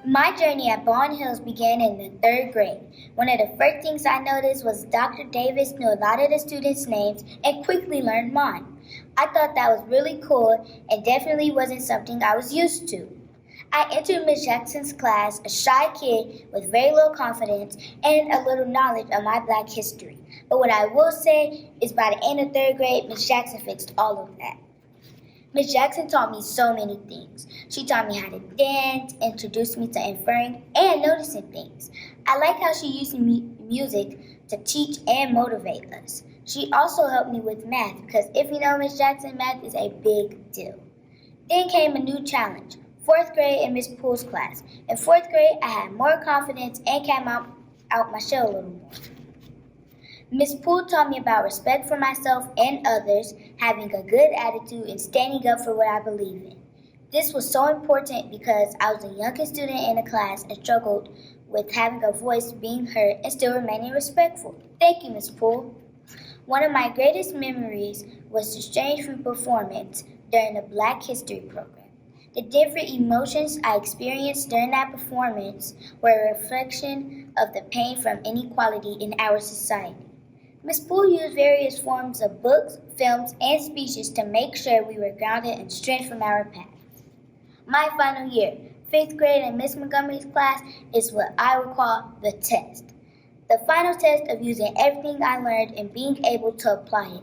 My journey at Baldwin Hills began in the third grade. One of the first things I noticed was Dr. Davis knew a lot of the students' names and quickly learned mine. I thought that was really cool and definitely wasn't something I was used to. I entered Miss Jackson's class a shy kid with very little confidence and a little knowledge of my black history. But what I will say is by the end of third grade, Miss Jackson fixed all of that. Miss Jackson taught me so many things. She taught me how to dance, introduced me to inferring and noticing things. I like how she used music to teach and motivate us. She also helped me with math because if you know Miss Jackson, math is a big deal. Then came a new challenge, fourth grade in Miss Poole's class. In fourth grade, I had more confidence and came out my shell a little more. Miss Poole taught me about respect for myself and others, having a good attitude, and standing up for what I believe in. This was so important because I was the youngest student in the class and struggled with having a voice, being heard, and still remaining respectful. Thank you, Miss Poole. One of my greatest memories was the Strange Fruit performance during the Black History program. The different emotions I experienced during that performance were a reflection of the pain from inequality in our society. Ms. Poole used various forms of books, films, and speeches to make sure we were grounded in strength from our past. My final year, 5th grade in Miss Montgomery's class, is what I would call the test. The final test of using everything I learned and being able to apply it.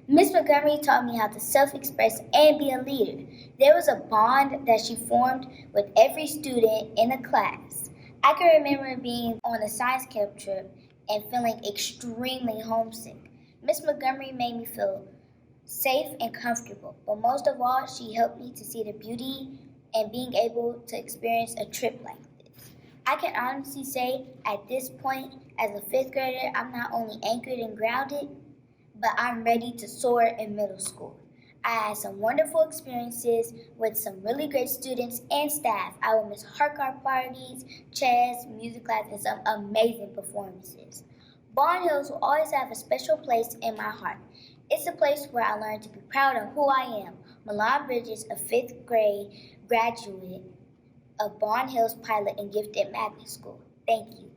Miss Montgomery taught me how to self-express and be a leader. There was a bond that she formed with every student in the class. I can remember being on a science camp trip and feeling extremely homesick. Miss Montgomery made me feel safe and comfortable, but most of all, she helped me to see the beauty and being able to experience a trip like this. I can honestly say at this point, as a 5th grader, I'm not only anchored and grounded, but I'm ready to soar in middle school. I had some wonderful experiences with some really great students and staff. I will miss hardcore parties, chess, music class, and some amazing performances. Baldwin Hills will always have a special place in my heart. It's a place where I learned to be proud of who I am. Milan Bridges, a 5th grade graduate of Baldwin Hills Pilot and Gifted Magnet School. Thank you.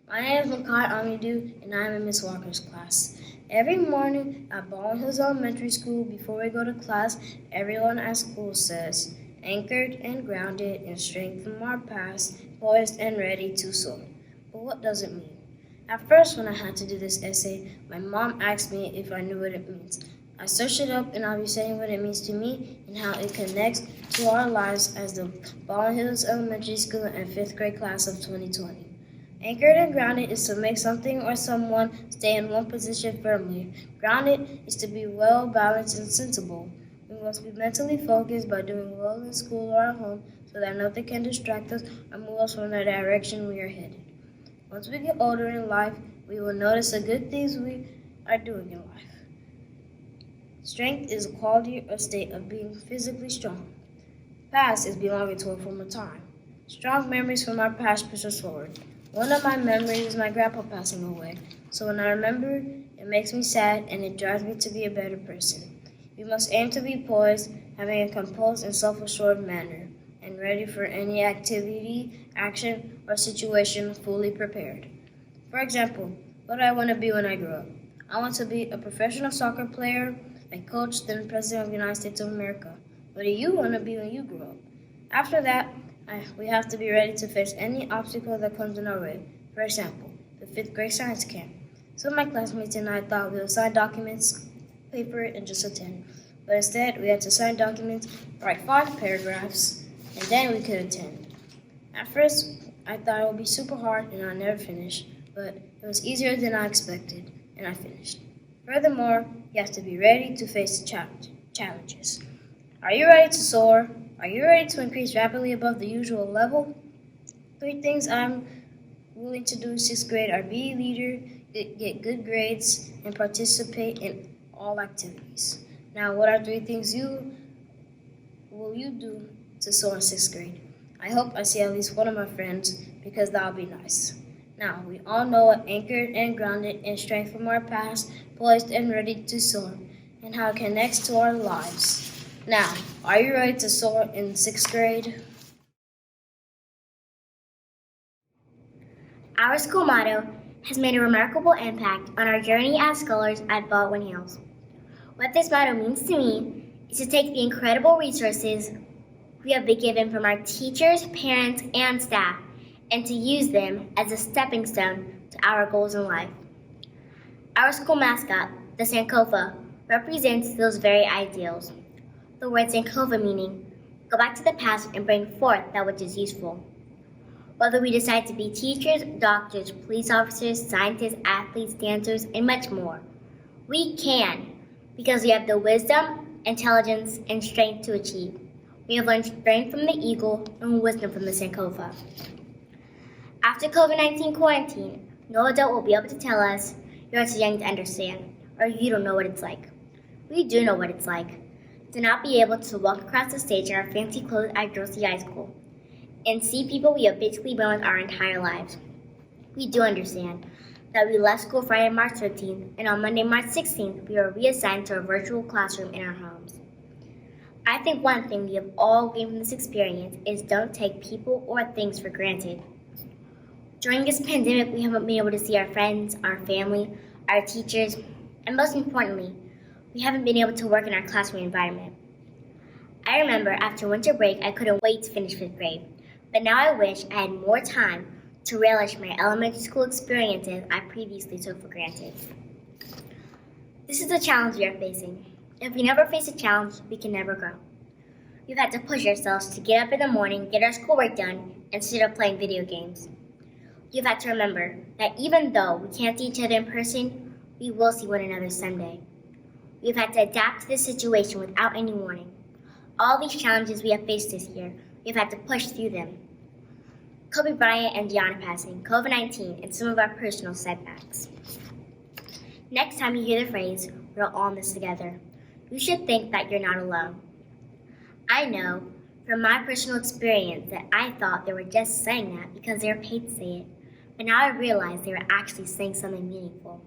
My name is Makai Amidu, and I am in Miss Walker's class. Every morning at Baldwin Hills Elementary School, before we go to class, everyone at school says, anchored and grounded in strength from our past, poised and ready to soar. But what does it mean? At first, when I had to do this essay, my mom asked me if I knew what it means. I searched it up, and I'll be saying what it means to me and how it connects to our lives as the Baldwin Hills Elementary School and 5th grade class of 2020. Anchored and grounded is to make something or someone stay in one position firmly. Grounded is to be well balanced and sensible. We must be mentally focused by doing well in school or at home so that nothing can distract us or move us from the direction we are headed. Once we get older in life, we will notice the good things we are doing in life. Strength is a quality or state of being physically strong. Past is belonging to a former time. Strong memories from our past push us forward. One of my memories is my grandpa passing away, so when I remember, it makes me sad and it drives me to be a better person. We must aim to be poised, having a composed and self-assured manner, and ready for any activity, action, or situation fully prepared. For example, what do I want to be when I grow up? I want to be a professional soccer player, a coach, then President of the United States of America. What do you want to be when you grow up? After that, we have to be ready to face any obstacle that comes in our way. For example, the 5th grade science camp. Some of my classmates and I thought we would sign documents, pay for it, and just attend. But instead, we had to sign documents, write 5 paragraphs, and then we could attend. At first, I thought it would be super hard and I'd never finish, but it was easier than I expected, and I finished. Furthermore, you have to be ready to face the challenges. Are you ready to soar? Are you ready to increase rapidly above the usual level? 3 things I'm willing to do in 6th grade are be a leader, get good grades, and participate in all activities. Now, what are 3 things will you do to soar in 6th grade? I hope I see at least one of my friends because that would be nice. Now, we all know what anchored and grounded in strength from our past, poised and ready to soar, and how it connects to our lives. Now, are you ready to soar in 6th grade? Our school motto has made a remarkable impact on our journey as scholars at Baldwin Hills. What this motto means to me is to take the incredible resources we have been given from our teachers, parents, and staff, and to use them as a stepping stone to our goals in life. Our school mascot, the Sankofa, represents those very ideals. The word Sankofa meaning, go back to the past and bring forth that which is useful. Whether we decide to be teachers, doctors, police officers, scientists, athletes, dancers, and much more, we can, because we have the wisdom, intelligence, and strength to achieve. We have learned strength from the eagle and wisdom from the Sankofa. After COVID-19 quarantine, no adult will be able to tell us, you're too young to understand, or you don't know what it's like. We do know what it's like to not be able to walk across the stage in our fancy clothes at Jersey High School and see people we have basically been with our entire lives. We do understand that we left school Friday, March 13th, and on Monday, March 16th, we were reassigned to a virtual classroom in our homes. I think one thing we have all gained from this experience is don't take people or things for granted. During this pandemic, we haven't been able to see our friends, our family, our teachers, and most importantly, we haven't been able to work in our classroom environment. I remember after winter break, I couldn't wait to finish 5th grade, but now I wish I had more time to relish my elementary school experiences I previously took for granted. This is the challenge we are facing. If we never face a challenge, we can never grow. We've had to push ourselves to get up in the morning, get our schoolwork done, instead of playing video games. You've had to remember that even though we can't see each other in person, we will see one another someday. We've had to adapt to this situation without any warning. All these challenges we have faced this year, we've had to push through them. Kobe Bryant and Gianna passing, COVID-19, and some of our personal setbacks. Next time you hear the phrase, we're all in this together, you should think that you're not alone. I know from my personal experience that I thought they were just saying that because they were paid to say it, but now I realize they were actually saying something meaningful.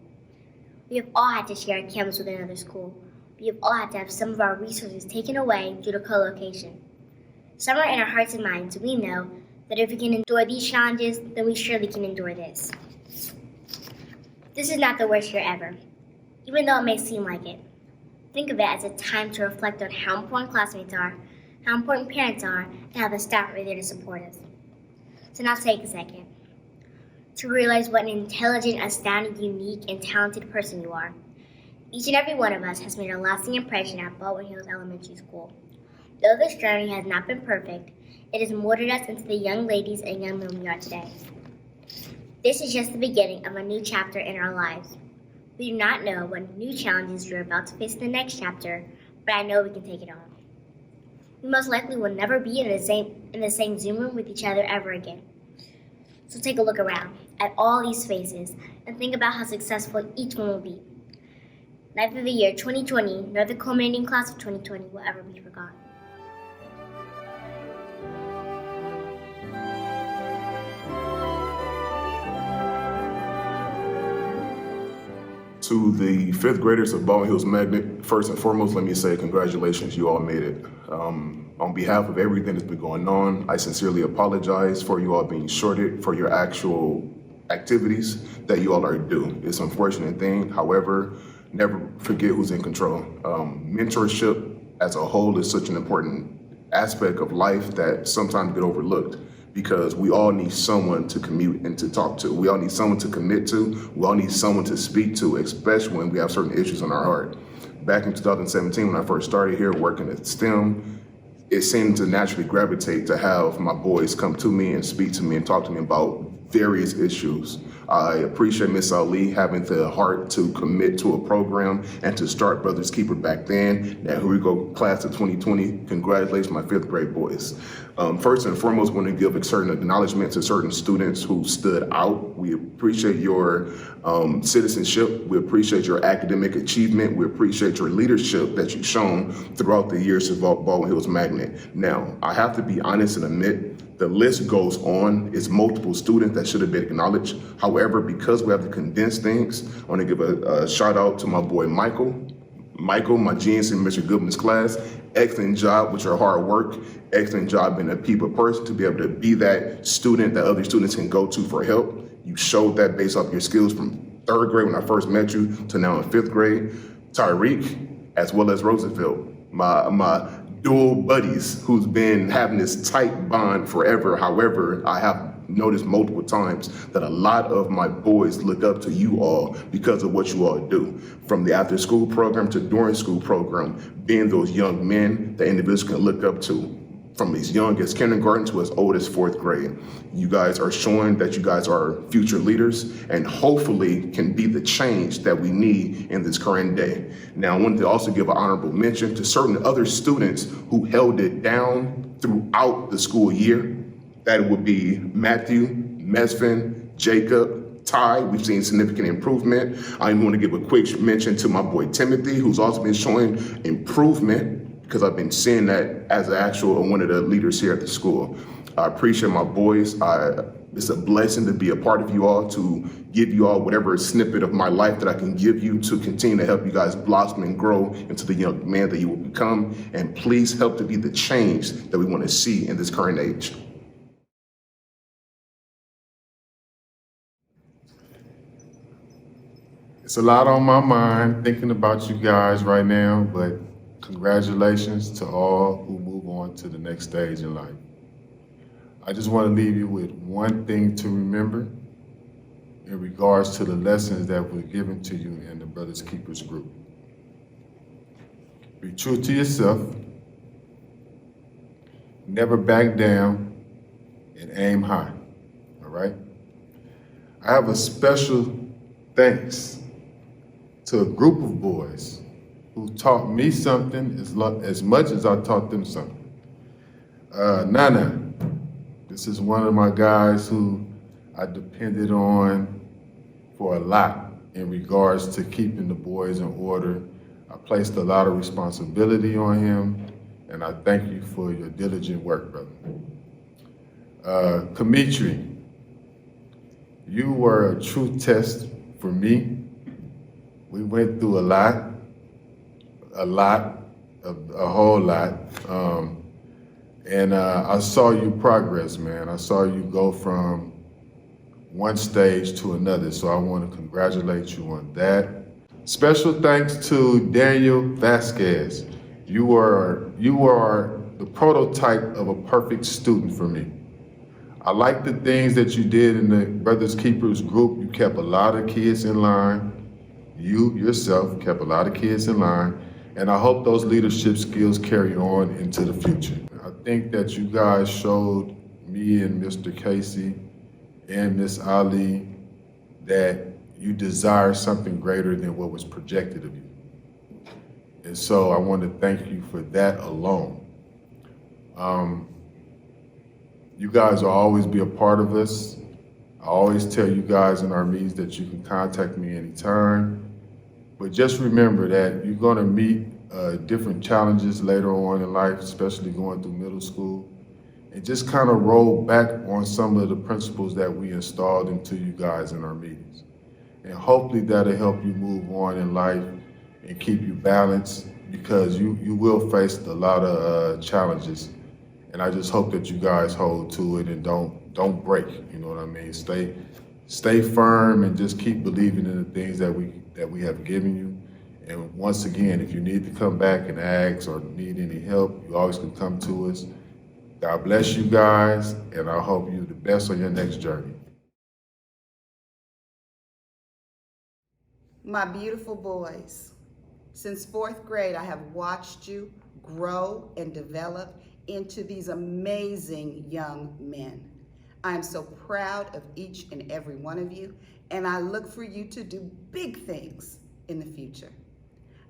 We have all had to share a campus with another school. We have all had to have some of our resources taken away due to co-location. Somewhere in our hearts and minds, we know that if we can endure these challenges, then we surely can endure this. This is not the worst year ever, even though it may seem like it. Think of it as a time to reflect on how important classmates are, how important parents are, and how the staff are there to support us. So now take a second to realize what an intelligent, astounding, unique, and talented person you are. Each and every one of us has made a lasting impression at Baldwin Hills Elementary School. Though this journey has not been perfect, it has molded us into the young ladies and young men we are today. This is just the beginning of a new chapter in our lives. We do not know what new challenges we are about to face in the next chapter, but I know we can take it on. We most likely will never be in the same Zoom room with each other ever again. So take a look around at all these faces and think about how successful each one will be. Neither the year 2020 nor the culminating class of 2020 will ever be forgotten. To the 5th graders of Baldwin Hills Magnet, first and foremost, let me say congratulations, you all made it. On behalf of everything that's been going on, I sincerely apologize for you all being shorted for your actual activities that you all are due. It's an unfortunate thing, however, never forget who's in control. Mentorship as a whole is such an important aspect of life that sometimes get overlooked, because we all need someone to commute and to talk to. We all need someone to commit to. We all need someone to speak to, especially when we have certain issues on our heart. Back in 2017, when I first started here working at STEM, it seemed to naturally gravitate to have my boys come to me and speak to me and talk to me about various issues. I appreciate Miss Ali having the heart to commit to a program and to start Brothers Keeper back then. Now here we go, class of 2020. Congratulations, my 5th grade boys. First and foremost, I want to give a certain acknowledgement to certain students who stood out. We appreciate your citizenship. We appreciate your academic achievement. We appreciate your leadership that you've shown throughout the years of Baldwin Hills Magnet. Now, I have to be honest and admit, the list goes on. It's multiple students that should have been acknowledged. However, because we have to condense things, I want to give a shout out to my boy Michael, my GNC Mr. Goodman's class, excellent job with your hard work, excellent job being a people person to be able to be that student that other students can go to for help. You showed that based off your skills from third grade when I first met you to now in fifth grade. Tyreek, as well as Roosevelt, my dual buddies who's been having this tight bond forever. However, I have noticed multiple times that a lot of my boys look up to you all because of what you all do. From the after school program to during school program, being those young men that individuals can look up to. From as young as kindergarten to as old as fourth grade. You guys are showing that you guys are future leaders and hopefully can be the change that we need in this current day. Now, I wanted to also give an honorable mention to certain other students who held it down throughout the school year. That would be Matthew, Mesvin, Jacob, Ty. We've seen significant improvement. I want to give a quick mention to my boy Timothy, who's also been showing improvement because I've been seeing that as an actual one of the leaders here at the school. I appreciate my boys. It's a blessing to be a part of you all, to give you all whatever snippet of my life that I can give you to continue to help you guys blossom and grow into the young man that you will become. And please help to be the change that we want to see in this current age. It's a lot on my mind thinking about you guys right now, but congratulations to all who move on to the next stage in life. I just want to leave you with one thing to remember in regards to the lessons that were given to you in the Brothers Keepers group. Be true to yourself, never back down, and aim high, all right? I have a special thanks to a group of boys who taught me something as much as I taught them something. Nana, this is one of my guys who I depended on for a lot in regards to keeping the boys in order. I placed a lot of responsibility on him, and I thank you for your diligent work, brother. Kamitri, you were a true test for me. We went through a whole lot. And I saw you progress, man. I saw you go from one stage to another. So I want to congratulate you on that. Special thanks to Daniel Vasquez. You are the prototype of a perfect student for me. I like the things that you did in the Brothers Keepers group. You kept a lot of kids in line. You yourself kept a lot of kids in line, and I hope those leadership skills carry on into the future. I think that you guys showed me and Mr. Casey and Miss Ali that you desire something greater than what was projected of you. And so I want to thank you for that alone. You guys will always be a part of us. I always tell you guys in our meetings that you can contact me anytime. But just remember that you're going to meet different challenges later on in life, especially going through middle school. And just kind of roll back on some of the principles that we installed into you guys in our meetings. And hopefully that'll help you move on in life and keep you balanced, because you will face a lot of challenges. And I just hope that you guys hold to it and don't break, you know what I mean? Stay firm and just keep believing in the things that we have given you. And once again, if you need to come back and ask or need any help, you always can come to us. God bless you guys, and I hope you the best on your next journey. My beautiful boys, since fourth grade, I have watched you grow and develop into these amazing young men. I am so proud of each and every one of you, and I look for you to do big things in the future.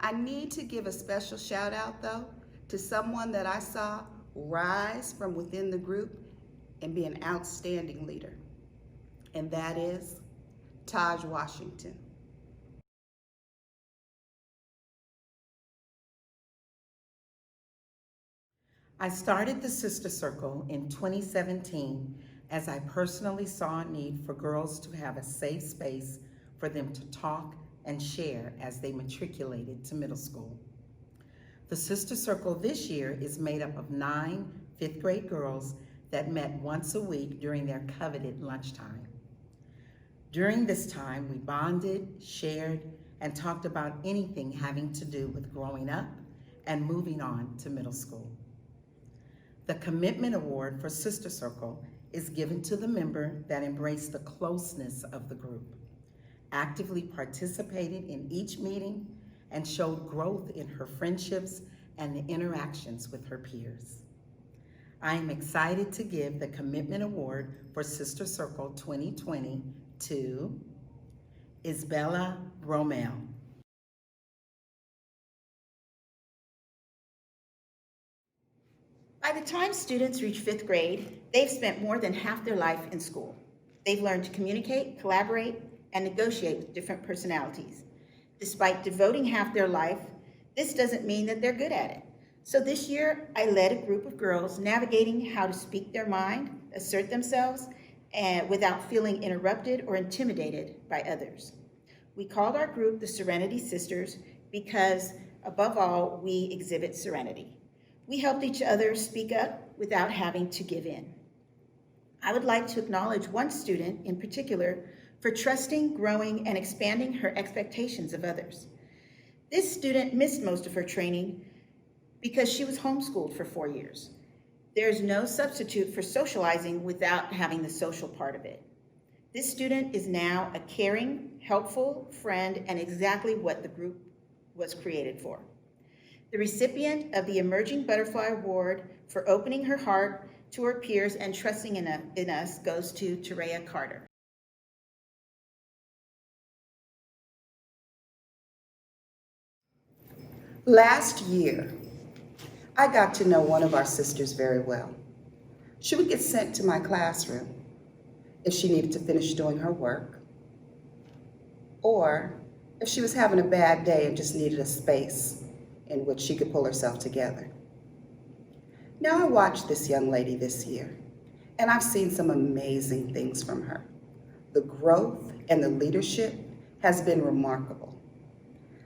I need to give a special shout out though to someone that I saw rise from within the group and be an outstanding leader, and that is Taj Washington. I started the Sister Circle in 2017 as I personally saw a need for girls to have a safe space for them to talk and share as they matriculated to middle school. The Sister Circle this year is made up of 9 fifth grade girls that met once a week during their coveted lunchtime. During this time, we bonded, shared, and talked about anything having to do with growing up and moving on to middle school. The Commitment Award for Sister Circle is given to the member that embraced the closeness of the group, actively participated in each meeting, and showed growth in her friendships and the interactions with her peers. I am excited to give the Commitment Award for Sister Circle 2020 to Isabella Romel. By the time students reach 5th grade, they've spent more than half their life in school. They've learned to communicate, collaborate, and negotiate with different personalities. Despite devoting half their life, this doesn't mean that they're good at it. So this year, I led a group of girls navigating how to speak their mind, assert themselves, and without feeling interrupted or intimidated by others. We called our group the Serenity Sisters because, above all, we exhibit serenity. We helped each other speak up without having to give in. I would like to acknowledge one student in particular for trusting, growing, and expanding her expectations of others. This student missed most of her training because she was homeschooled for 4 years. There's no substitute for socializing without having the social part of it. This student is now a caring, helpful friend and exactly what the group was created for. The recipient of the Emerging Butterfly Award for opening her heart to her peers and trusting in us goes to Terea Carter. Last year, I got to know one of our sisters very well. She would get sent to my classroom if she needed to finish doing her work, or if she was having a bad day and just needed a space in which she could pull herself together. Now I watched this young lady this year, and I've seen some amazing things from her. The growth and the leadership has been remarkable.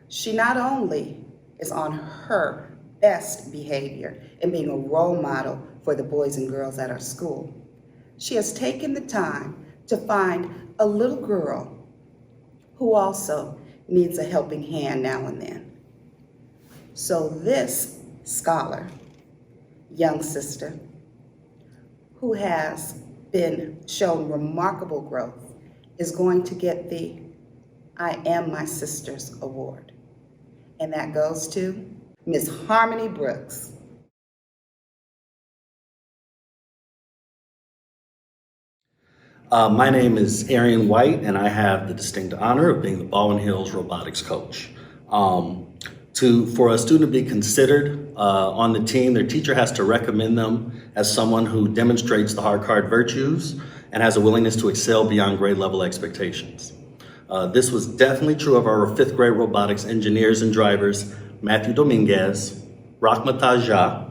She not only is on her best behavior in being a role model for the boys and girls at our school, she has taken the time to find a little girl who also needs a helping hand now and then. So this scholar, young sister, who has been shown remarkable growth, is going to get the I Am My Sister's Award. And that goes to Miss Harmony Brooks. My name is Arian White, and I have the distinct honor of being the Baldwin Hills Robotics coach. For a student to be considered on the team, their teacher has to recommend them as someone who demonstrates the hard virtues and has a willingness to excel beyond grade level expectations. This was definitely true of our 5th grade robotics engineers and drivers, Matthew Dominguez, Rahmata Jha,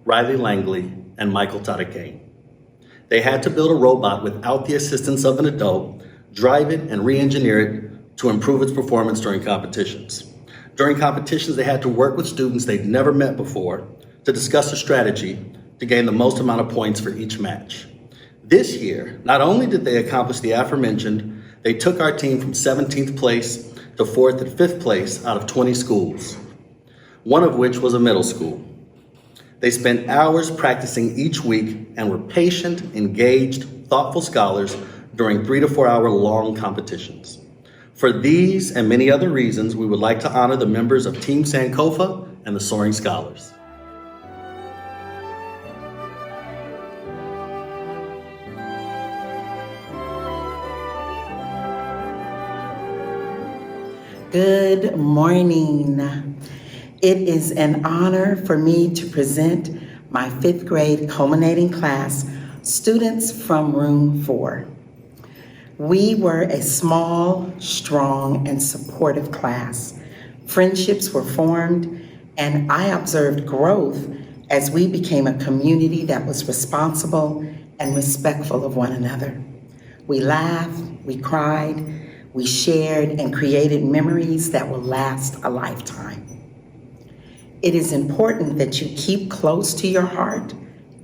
Riley Langley, and Michael Tadakane. They had to build a robot without the assistance of an adult, drive it and re-engineer it to improve its performance during competitions. During competitions, they had to work with students they'd never met before to discuss a strategy to gain the most amount of points for each match. This year, not only did they accomplish the aforementioned, they took our team from 17th place to 4th and 5th place out of 20 schools, one of which was a middle school. They spent hours practicing each week and were patient, engaged, thoughtful scholars during 3 to 4 hour long competitions. For these and many other reasons, we would like to honor the members of Team Sankofa and the Soaring Scholars. Good morning. It is an honor for me to present my 5th grade culminating class, students from room 4. We were a small, strong, and supportive class. Friendships were formed, and I observed growth as we became a community that was responsible and respectful of one another. We laughed, we cried, we shared and created memories that will last a lifetime. It is important that you keep close to your heart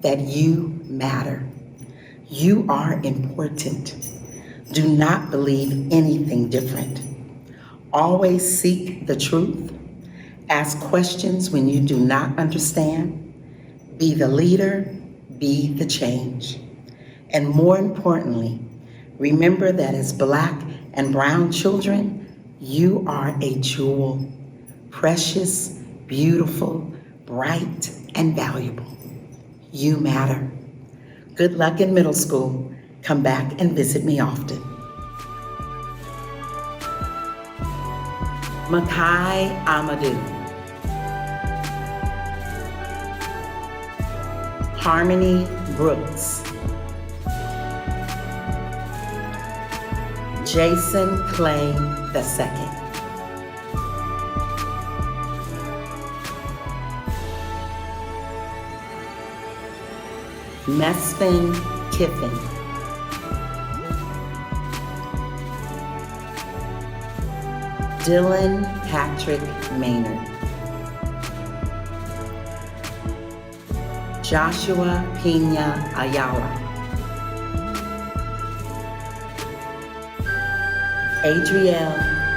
that you matter. You are important. Do not believe anything different. Always seek the truth. Ask questions when you do not understand. Be the leader, be the change. And more importantly, remember that as Black and brown children, you are a jewel, precious, beautiful, bright, and valuable. You matter. Good luck in middle school. Come back and visit me often. Makai Amadou. Harmony Brooks. Jason Clay II. Mesfin Kiffin. Dylan Patrick Maynard. Joshua Pina Ayala. Adriel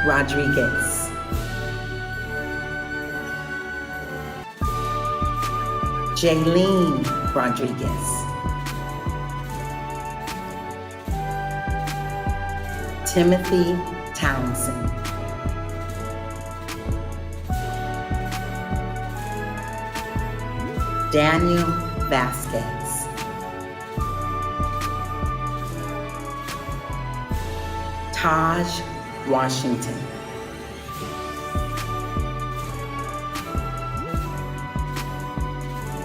Rodriguez. Jaylene Rodriguez. Timothy Townsend. Daniel Vasquez. Taj Washington.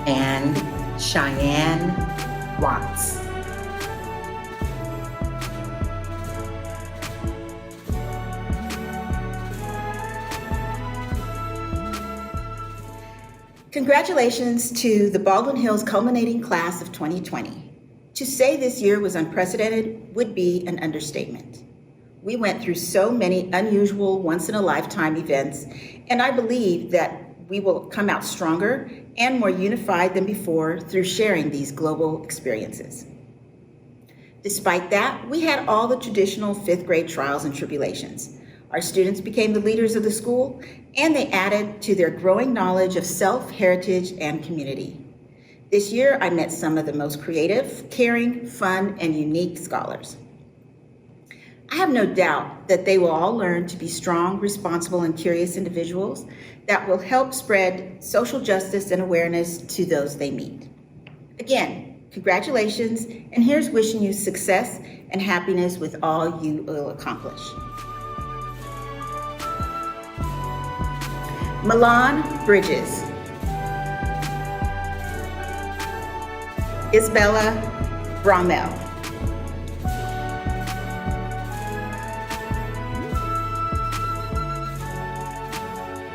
And Cheyenne Watts. Congratulations to the Baldwin Hills Culminating Class of 2020. To say this year was unprecedented would be an understatement. We went through so many unusual, once-in-a-lifetime events, and I believe that we will come out stronger and more unified than before through sharing these global experiences. Despite that, we had all the traditional fifth grade trials and tribulations. Our students became the leaders of the school, and they added to their growing knowledge of self, heritage, and community. This year, I met some of the most creative, caring, fun, and unique scholars. I have no doubt that they will all learn to be strong, responsible, and curious individuals that will help spread social justice and awareness to those they meet. Again, congratulations, and here's wishing you success and happiness with all you will accomplish. Milan Bridges. Isabella Brommel.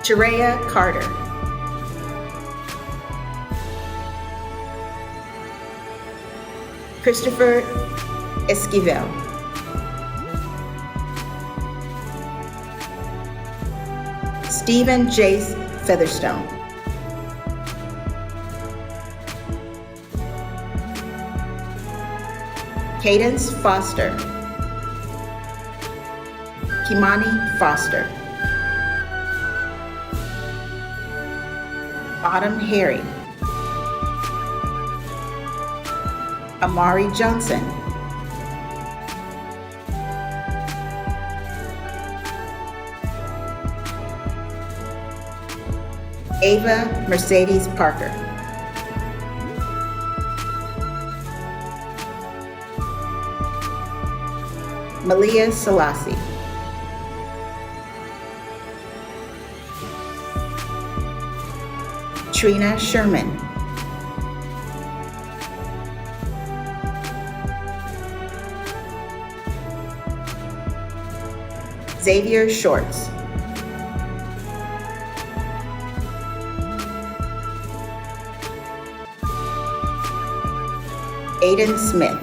Jerea Carter. Christopher Esquivel. Stephen Jace Featherstone. Cadence Foster. Kimani Foster. Autumn Harry. Amari Johnson. Ava Mercedes Parker. Malia Selassie. Trina Sherman. Xavier Shorts. Aiden Smith.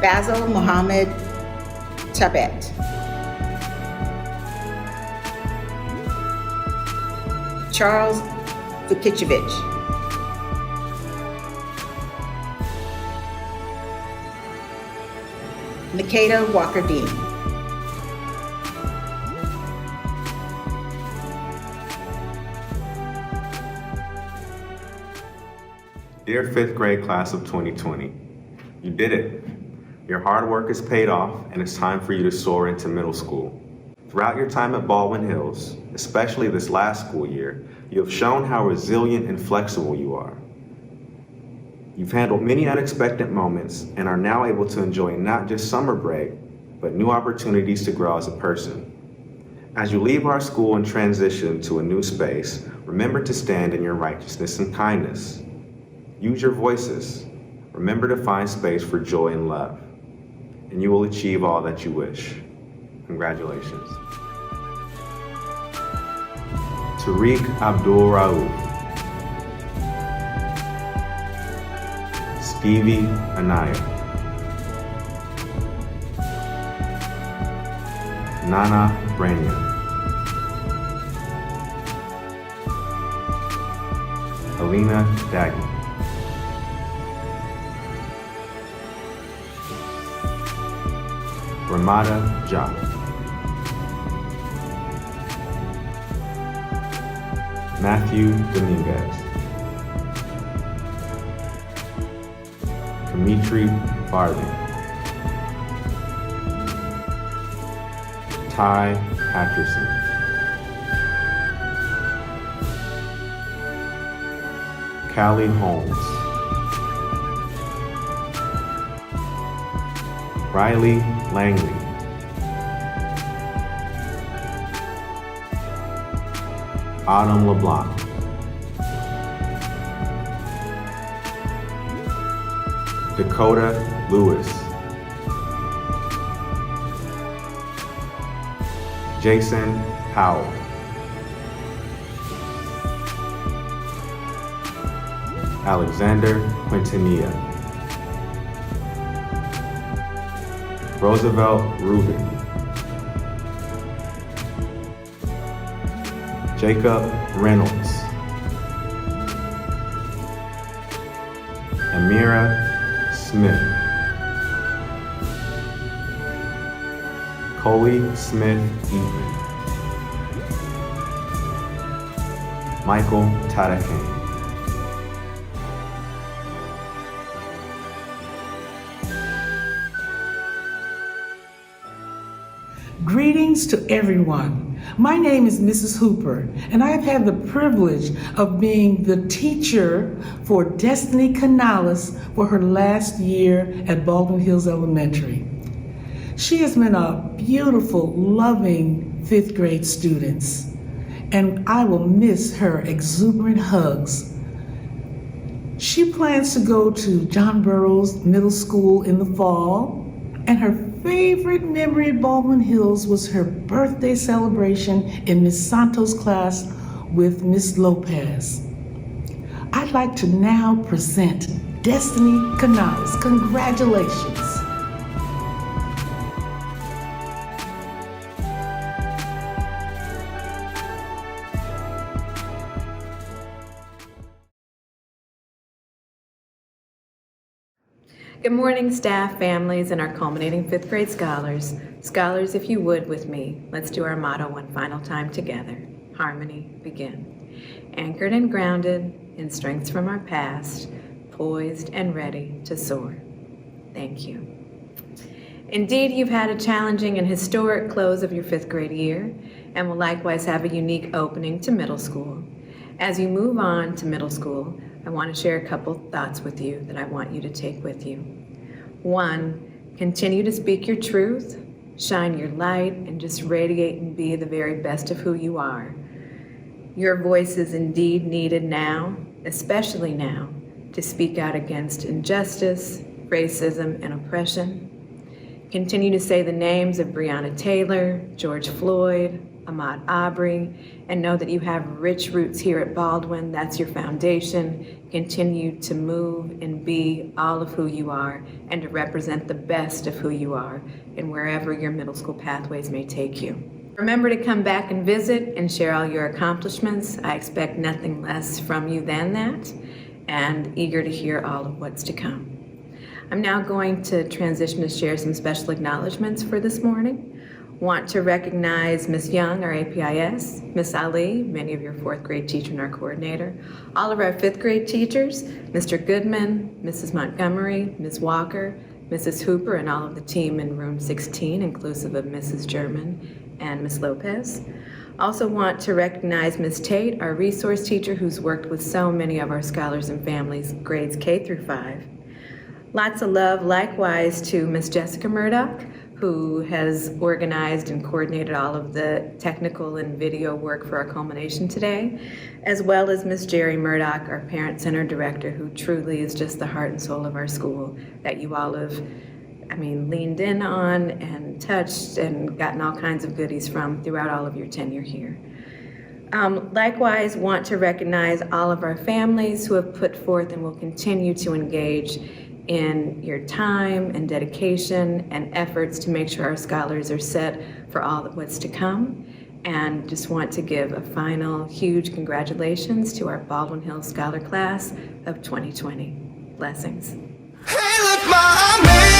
Basil Mohammed Tabet. Charles Vukicevic. Makeda Walker-Dean. Dear fifth grade class of 2020, you did it. Your hard work is paid off, and it's time for you to soar into middle school. Throughout your time at Baldwin Hills, especially this last school year, you have shown how resilient and flexible you are. You've handled many unexpected moments and are now able to enjoy not just summer break, but new opportunities to grow as a person. As you leave our school and transition to a new space, remember to stand in your righteousness and kindness. Use your voices. Remember to find space for joy and love, and you will achieve all that you wish. Congratulations. Tariq Abdul Raouf. Stevie Anaya. Nana Brania. Alina Daggy. Ramada Jha. Matthew Dominguez. Dimitri Barley. Ty Atcherson. Callie Holmes. Riley Langley. Autumn LeBlanc. Dakota Lewis. Jason Powell. Alexander Quintanilla. Roosevelt Rubin. Jacob Reynolds. Amira Smith. Coley Smith Eaton. Michael Tadakane. Greetings to everyone. My name is Mrs. Hooper, and I have had the privilege of being the teacher for Destiny Canales for her last year at Baldwin Hills Elementary. She has been a beautiful, loving fifth grade student, and I will miss her exuberant hugs. She plans to go to John Burroughs Middle School in the fall, and her favorite memory at Baldwin Hills was her birthday celebration in Miss Santos' class with Miss Lopez. I'd like to now present Destiny Canales. Congratulations. Good morning, staff, families, and our culminating fifth grade scholars. Scholars, if you would with me, let's do our motto one final time together. Harmony, begin. Anchored and grounded in strengths from our past, poised and ready to soar. Thank you. Indeed, you've had a challenging and historic close of your fifth grade year, and will likewise have a unique opening to middle school. As you move on to middle school, I want to share a couple thoughts with you that I want you to take with you. 1, continue to speak your truth, shine your light, and just radiate and be the very best of who you are. Your voice is indeed needed now, especially now, to speak out against injustice, racism, and oppression. Continue to say the names of Breonna Taylor, George Floyd, Ahmaud Arbery, and know that you have rich roots here at Baldwin. That's your foundation. Continue to move and be all of who you are and to represent the best of who you are in wherever your middle school pathways may take you. Remember to come back and visit and share all your accomplishments. I expect nothing less from you than that, and eager to hear all of what's to come. I'm now going to transition to share some special acknowledgments for this morning. Want to recognize Ms. Young, our APIS, Ms. Ali, many of your fourth grade teacher and our coordinator, all of our fifth grade teachers, Mr. Goodman, Mrs. Montgomery, Ms. Walker, Mrs. Hooper, and all of the team in room 16, inclusive of Mrs. German and Ms. Lopez. Also want to recognize Ms. Tate, our resource teacher who's worked with so many of our scholars and families, grades K through 5. Lots of love likewise to Ms. Jessica Murdock, who has organized and coordinated all of the technical and video work for our culmination today, as well as Ms. Jerry Murdock, our Parent Center Director, who truly is just the heart and soul of our school that you all have, leaned in on and touched and gotten all kinds of goodies from throughout all of your tenure here. Likewise, want to recognize all of our families who have put forth and will continue to engage in your time and dedication and efforts to make sure our scholars are set for all what's to come. And just want to give a final huge congratulations to our Baldwin Hills Scholar Class of 2020. Blessings. Hey, look, my man.